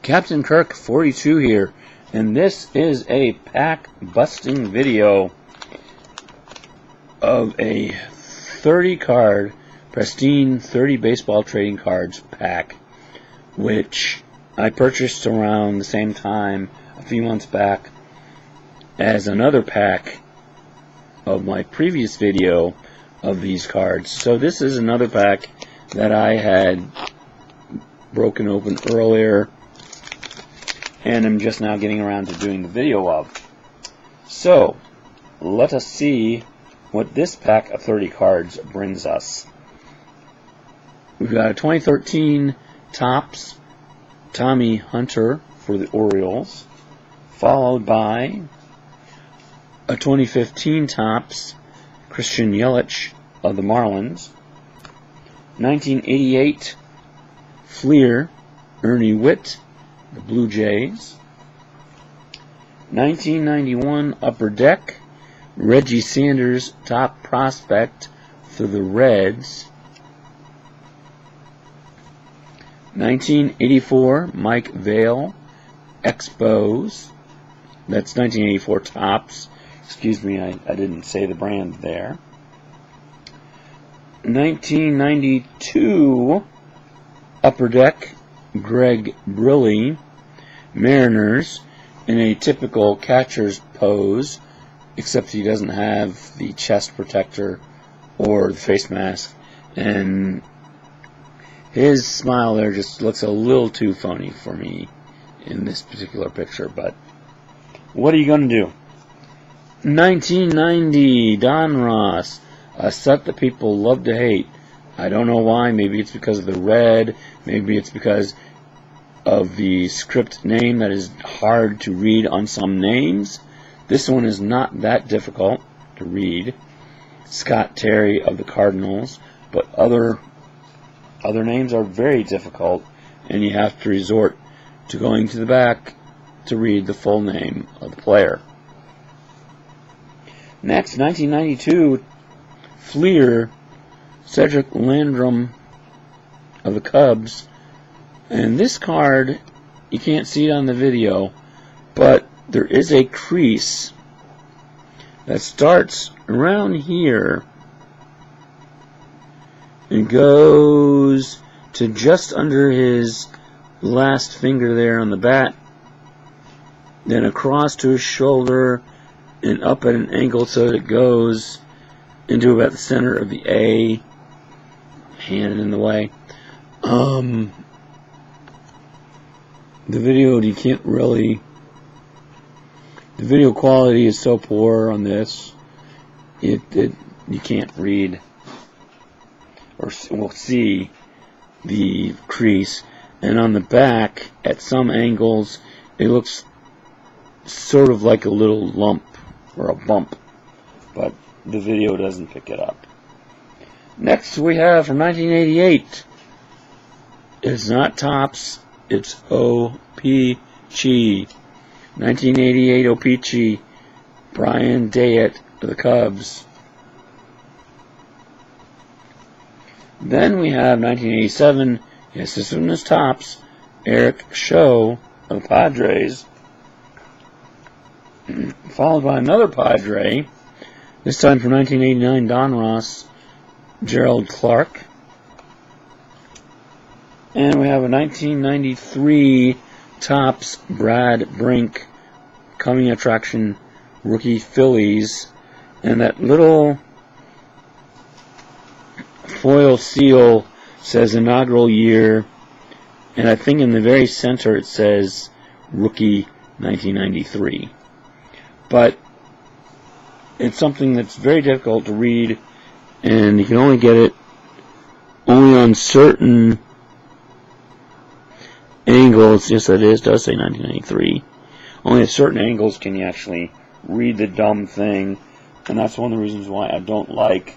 Captain Kirk 42 here, and this is a pack busting video of a 30 card Presstine 30 baseball trading cards pack, which I purchased around the same time a few months back as another pack of my previous video of these cards. So this is another pack that I had broken open earlier and I'm just now getting around to doing the video of. So let us see what this pack of 30 cards brings us. We've got a 2013 Topps Tommy Hunter for the Orioles, followed by a 2015 Topps Christian Yelich of the Marlins, 1988 Fleer Ernie Whitt, the Blue Jays, 1991 Upper Deck Reggie Sanders, top prospect for the Reds, 1984 Mike Vail Expos, that's 1984 Topps. Excuse me, I didn't say the brand there. 1992 Upper Deck Greg Briley, Mariners, in a typical catcher's pose, except he doesn't have the chest protector or the face mask, and his smile there just looks a little too phony for me in this particular picture, but what are you going to do? 1990 Don Ross, a set that people love to hate. I don't know why. Maybe it's because of the red, maybe it's because of the script name that is hard to read on some names. This one is not that difficult to read. Scott Terry of the Cardinals, but other names are very difficult, and you have to resort to going to the back to read the full name of the player. Next, 1992 Fleer Cedric Landrum of the Cubs. And this card, you can't see it on the video, but there is a crease that starts around here and goes to just under his last finger there on the bat, then across to his shoulder and up at an angle so that it goes into about the center of the A. Hand in the way. The video, you can't really. The video quality is so poor on this, you can't read or see the crease. And on the back, at some angles, it looks sort of like a little lump or a bump, but the video doesn't pick it up. Next we have from 1988. It's not Topps, it's O.P. 1988 O.P. Brian Dayett of the Cubs. Then we have 1987. Yes, this one is Topps. Eric Show of the Padres. Followed by another Padre. This time from 1989, Don Ross, Gerald Clark. And we have a 1993 Topps Brad Brink coming attraction rookie Phillies. And that little foil seal says inaugural year. And I think in the very center it says rookie 1993. But it's something that's very difficult to read, and you can only get it only on certain angles. Yes, it does say 1993. Only at certain angles can you actually read the dumb thing, and that's one of the reasons why I don't like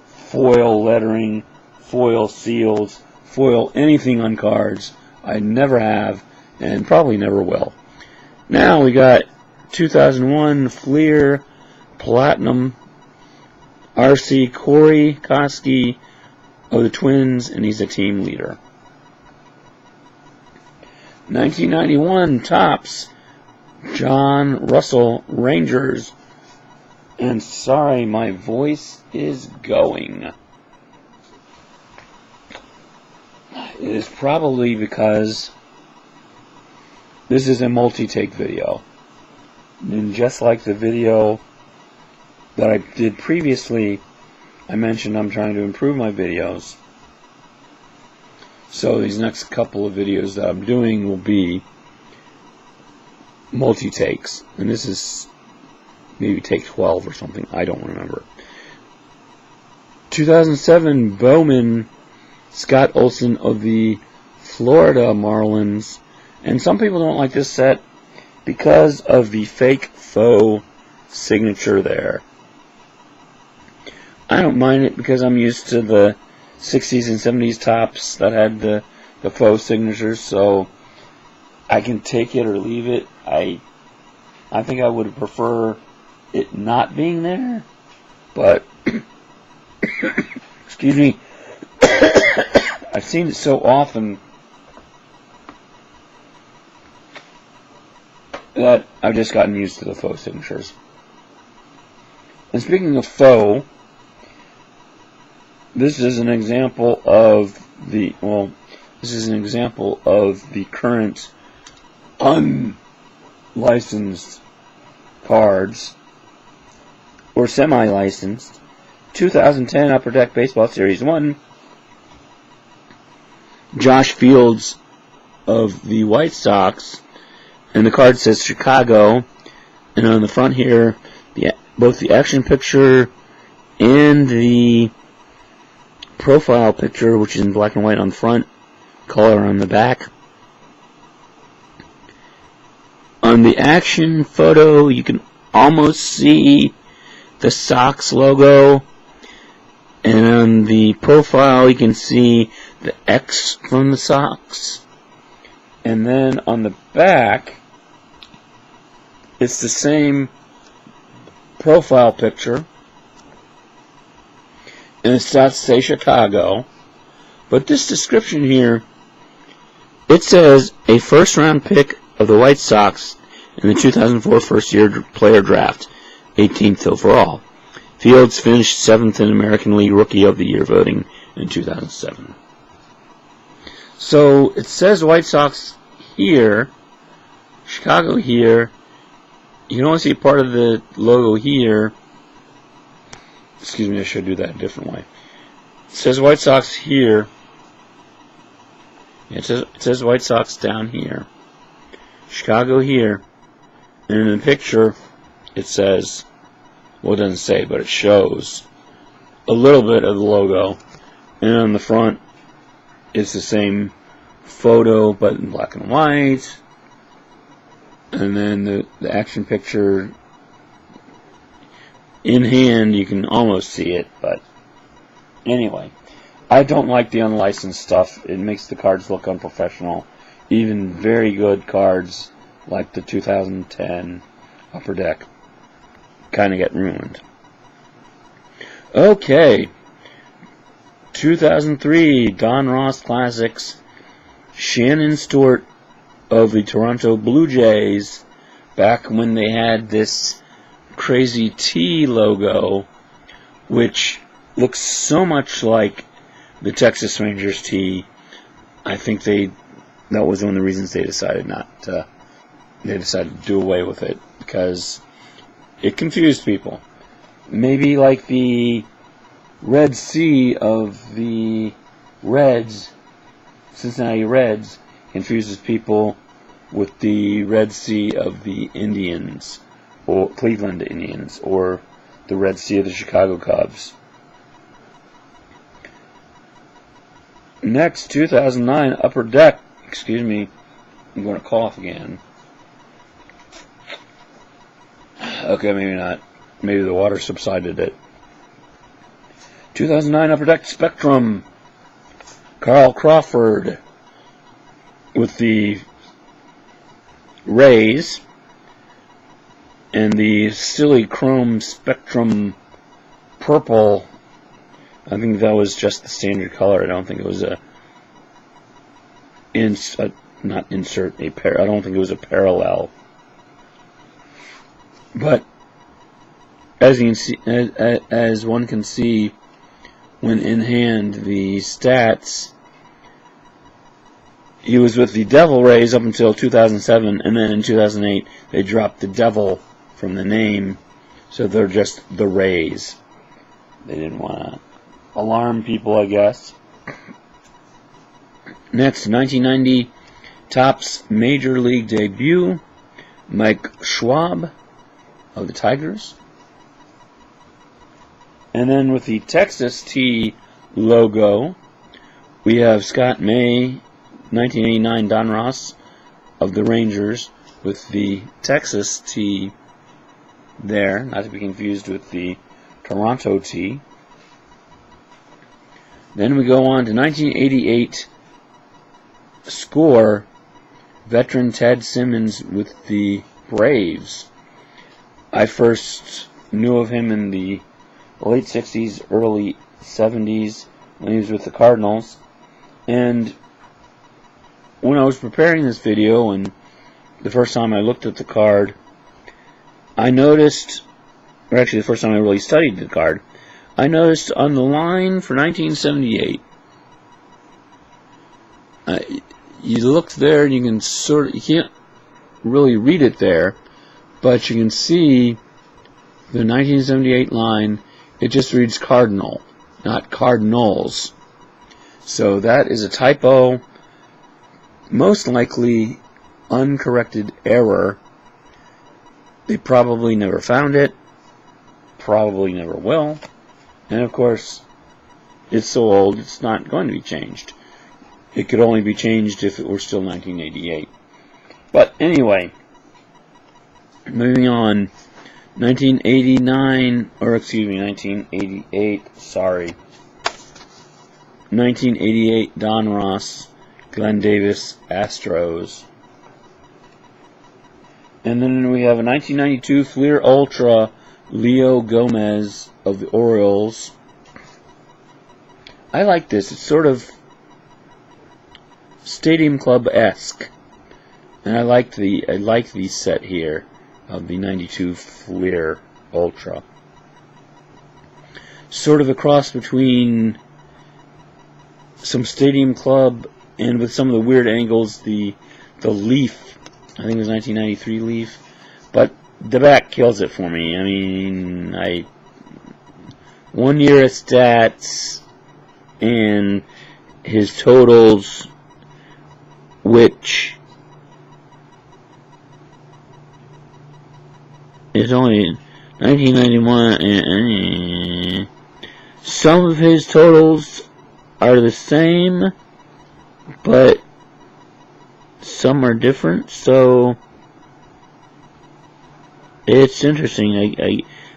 foil lettering, foil seals, foil anything on cards. I never have, and probably never will. Now we got 2001 Fleer Platinum R.C. Corey Koski of the Twins, and he's a team leader. 1991 Topps John Russell Rangers. And sorry, my voice is going. It is probably because this is a multi-take video. And just like the video that I did previously, I mentioned I'm trying to improve my videos. So these next couple of videos that I'm doing will be multi-takes. And this is maybe take 12 or something. I don't remember. 2007 Bowman Scott Olsen of the Florida Marlins. And some people don't like this set because of the fake faux signature there. I don't mind it because I'm used to the 60s and 70s Topps that had the faux signatures, so I can take it or leave it. I think I would prefer it not being there, but excuse me, I've seen it so often that I've just gotten used to the faux signatures. And speaking of faux, this is an example of the current unlicensed cards, or semi-licensed, 2010 Upper Deck Baseball Series 1, Josh Fields of the White Sox, and the card says Chicago, and on the front here, both the action picture and the profile picture, which is in black and white on the front, color on the back. On the action photo, you can almost see the Sox logo, and on the profile, you can see the X from the Sox. And then on the back, it's the same profile picture, and it starts to say Chicago, but this description here, it says a first-round pick of the White Sox in the 2004 first-year player draft, 18th overall. Fields finished 7th in American League Rookie of the Year voting in 2007. So it says White Sox here, Chicago here. You can only see part of the logo here. Excuse me, I should do that a different way. It says White Sox here. It says White Sox down here. Chicago here. And in the picture, it says, well, it doesn't say, but it shows a little bit of the logo. And on the front, it's the same photo, but in black and white. And then the action picture, in hand, you can almost see it, but anyway, I don't like the unlicensed stuff. It makes the cards look unprofessional. Even very good cards like the 2010 Upper Deck kind of get ruined. Okay, 2003 Don Ross Classics, Shannon Stewart of the Toronto Blue Jays, back when they had this crazy T logo, which looks so much like the Texas Rangers T. I think that was one of the reasons they decided to do away with it, because it confused people. Maybe like the Red C of the Reds, Cincinnati Reds, confuses people with the Red C of the Indians, or Cleveland Indians, or the Red Sea of the Chicago Cubs. Next, 2009 Upper Deck. Excuse me, I'm going to cough again. Okay, maybe not. Maybe the water subsided it. 2009 Upper Deck Spectrum. Carl Crawford with the Rays, and the silly chrome Spectrum purple. I think that was just the standard color. I don't think it was not insert a I don't think it was a parallel. But as you can see, as one can see, when in hand, the stats, he was with the Devil Rays up until 2007, and then in 2008 they dropped the Devil from the name, so they're just the Rays. They didn't want to alarm people, I guess. Next, 1990 Topps Major League debut, Mike Schwab of the Tigers. And then with the Texas T logo, we have Scott May, 1989 Don Ross of the Rangers, with the Texas T there, not to be confused with the Toronto T. Then we go on to 1988 score, veteran Ted Simmons with the Braves. I first knew of him in the late 60s, early 70s, when he was with the Cardinals. And when I was preparing this video, and the first time I looked at the card, I noticed, or actually the first time I really studied the card, I noticed on the line for 1978, you look there and you can you can't really read it there, but you can see the 1978 line. It just reads Cardinal, not Cardinals. So that is a typo, most likely uncorrected error. They probably never found it, probably never will, and of course it's so old it's not going to be changed. It could only be changed if it were still 1988. But anyway, moving on. 1988, sorry. 1988 Don Ross, Glenn Davis, Astros. And then we have a 1992 Fleer Ultra, Leo Gomez of the Orioles. I like this. It's sort of Stadium Club-esque. And I like the set here of the 92 Fleer Ultra. Sort of a cross between some Stadium Club and with some of the weird angles, the Leaf, I think it was 1993 Leaf, but the back kills it for me. I mean, 1 year of stats and his totals, which it's only 1991, and some of his totals are the same, but some are different, so it's interesting.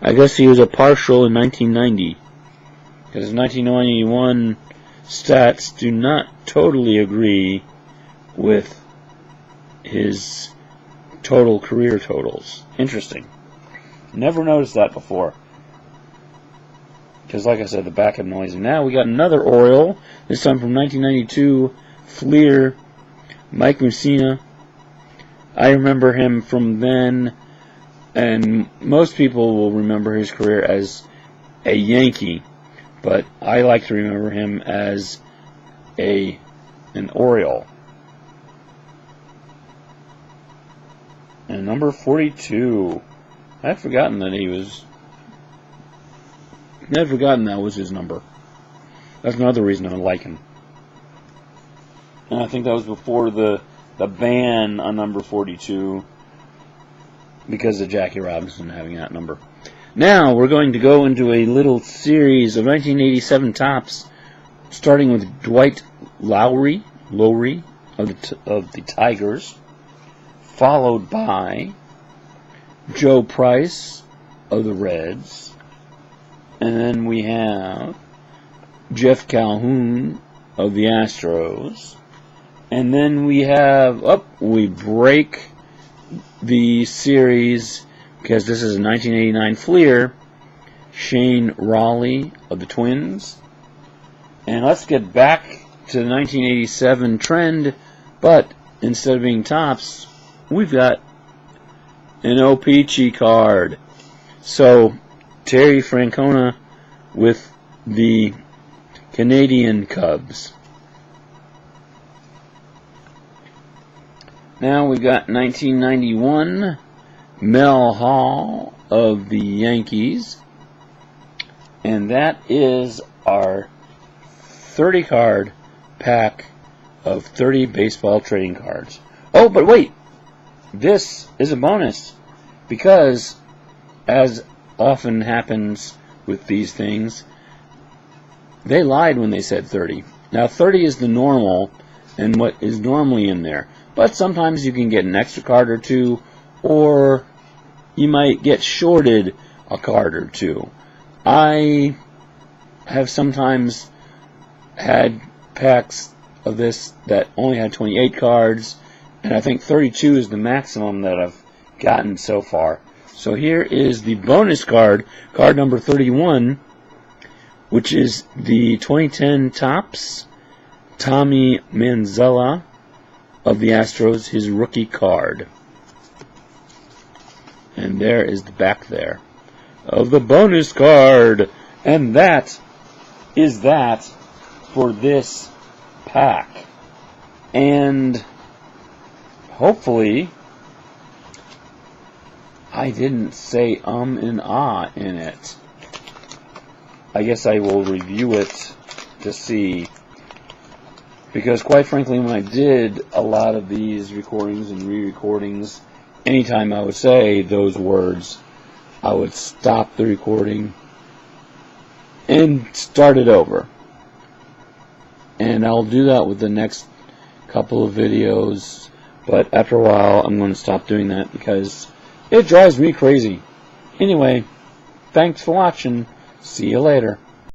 I guess he was a partial in 1990, because 1991 stats do not totally agree with his total career totals. Interesting. Never noticed that before. Because, like I said, the back had noise. And now we got another Oriole, this time from 1992, Fleer, Mike Mussina. I remember him from then, and most people will remember his career as a Yankee, but I like to remember him as an Oriole. And number 42. I had forgotten that that was his number. That's another reason I like him. And I think that was before the ban on number 42, because of Jackie Robinson having that number. Now we're going to go into a little series of 1987 Topps, starting with Dwight Lowry of the Tigers, followed by Joe Price of the Reds, and then we have Jeff Calhoun of the Astros, and then we have, we break the series because this is a 1989 Fleer, Shane Raleigh of the Twins. And let's get back to the 1987 trend, but instead of being tops, we've got an O-Pee-Chee card. So Terry Francona with the Canadian Cubs. Now we've got 1991 Mel Hall of the Yankees. And that is our 30 card pack of 30 baseball trading cards. Oh, but wait! This is a bonus, because as often happens with these things, they lied when they said 30. Now 30 is the normal and what is normally in there, but sometimes you can get an extra card or two, or you might get shorted a card or two. I have sometimes had packs of this that only had 28 cards, and I think 32 is the maximum that I've gotten so far. So here is the bonus card, card number 31, which is the 2010 Topps Tommy Manzella of the Astros, his rookie card. And there is the back there of the bonus card. And that is that for this pack. And hopefully I didn't say and ah in it. I guess I will review it to see, because quite frankly, when I did a lot of these recordings and re-recordings, anytime I would say those words, I would stop the recording and start it over. And I'll do that with the next couple of videos, but after a while I'm going to stop doing that because it drives me crazy. Anyway, thanks for watching. See you later.